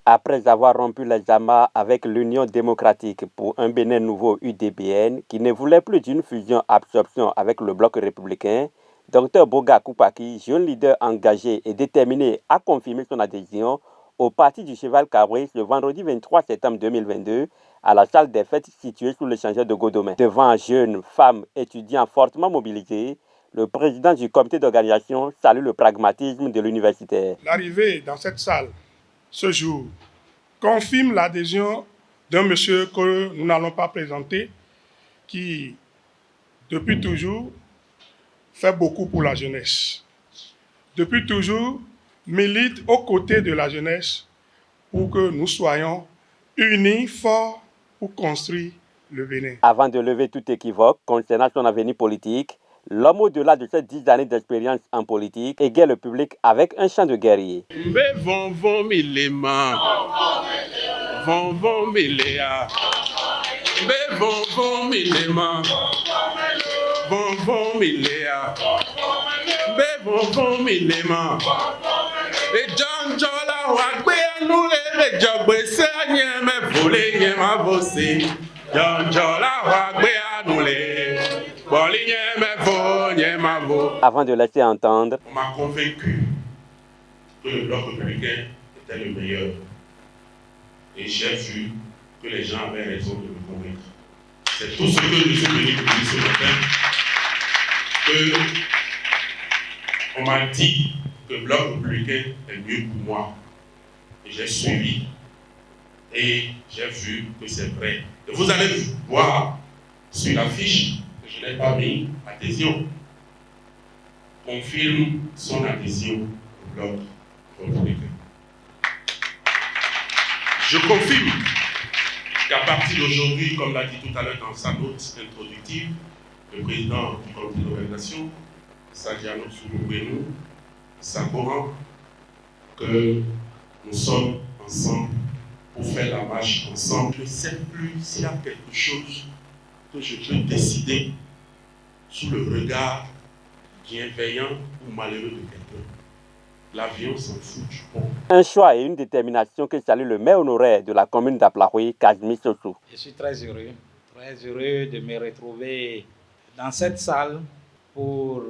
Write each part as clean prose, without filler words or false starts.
Après avoir rompu les amarres avec l'Union démocratique pour un Bénin nouveau UDBN qui ne voulait plus d'une fusion-absorption avec le bloc républicain, Dr Boga Koupaki, jeune leader engagé et déterminé, a confirmé son adhésion au parti du Cheval Cabris le vendredi 23 septembre 2022 à la salle des fêtes située sous l'échangeur de Godomain. Devant jeunes, femmes, étudiants fortement mobilisés, le président du comité d'organisation salue le pragmatisme de l'universitaire. L'arrivée dans cette salle ce jour confirme l'adhésion d'un monsieur que nous n'allons pas présenter, qui, depuis toujours, fait beaucoup pour la jeunesse. Depuis toujours, milite aux côtés de la jeunesse pour que nous soyons unis, forts, pour construire le Bénin. Avant de lever tout équivoque concernant son avenir politique, l'homme au-delà de ses 10 années d'expérience en politique égaye le public avec un chant de guerrier. Avant de laisser entendre, on m'a convaincu que le bloc républicain était le meilleur. Et j'ai vu que les gens avaient raison de me convaincre. C'est tout ce que je suis venu vous dire ce matin. On m'a dit que le bloc républicain est mieux pour moi. Et j'ai suivi. Et j'ai vu que c'est vrai. Et vous allez voir sur l'affiche que je n'ai pas mis adhésion. Confirme son adhésion au bloc républicain. Je confirme qu'à partir d'aujourd'hui, comme l'a dit tout à l'heure dans sa note introductive, le président du comité d'organisation, Sadiano Souloubenou, Sakoran, que nous sommes ensemble pour faire la marche ensemble. Je ne sais plus s'il y a quelque chose que je peux décider sous le regard bienveillant ou malheureux de quelqu'un. L'avion s'en fout du pont. Un choix et une détermination que salue le maire honoraire de la commune d'Aplahoui, Kazmi Sossou. Je suis très heureux de me retrouver dans cette salle pour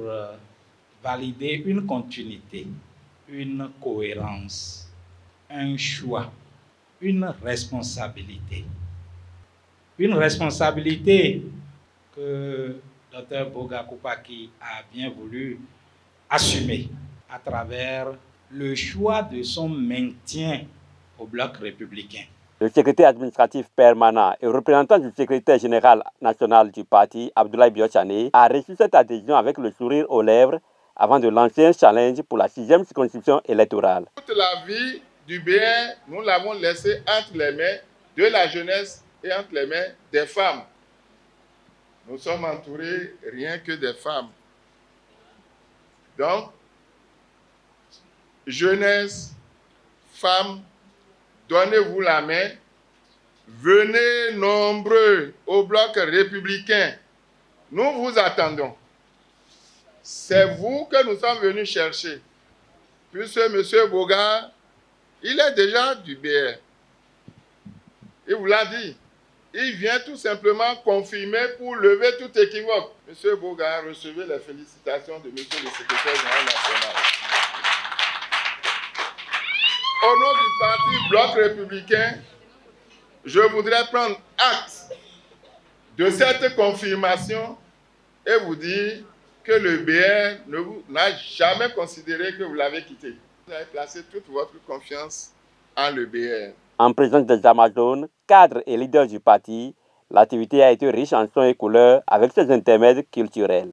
valider une continuité, une cohérence, un choix, une responsabilité. Une responsabilité que Dr Boga Koupaki a bien voulu assumer à travers le choix de son maintien au bloc républicain. Le secrétaire administratif permanent et représentant du secrétaire général national du parti, Abdoulaye Biochane, a reçu cette adhésion avec le sourire aux lèvres avant de lancer un challenge pour la 6e circonscription électorale. Toute la vie du BN, nous l'avons laissé entre les mains de la jeunesse et entre les mains des femmes. Nous sommes entourés rien que des femmes. Donc, jeunesse, femmes, donnez-vous la main. Venez nombreux au bloc républicain. Nous vous attendons. C'est vous que nous sommes venus chercher. Puisque M. Boga, il est déjà du BR. Il vous l'a dit. Il vient tout simplement confirmer pour lever tout équivoque. M. Boga, recevez les félicitations de M. le secrétaire général national. Au nom du parti Bloc républicain, je voudrais prendre acte de cette confirmation et vous dire que le BR n'a jamais considéré que vous l'avez quitté. Vous avez placé toute votre confiance en le BR. En présence des Amazones, cadres et leaders du parti, l'activité a été riche en sons et couleurs avec ses intermèdes culturels.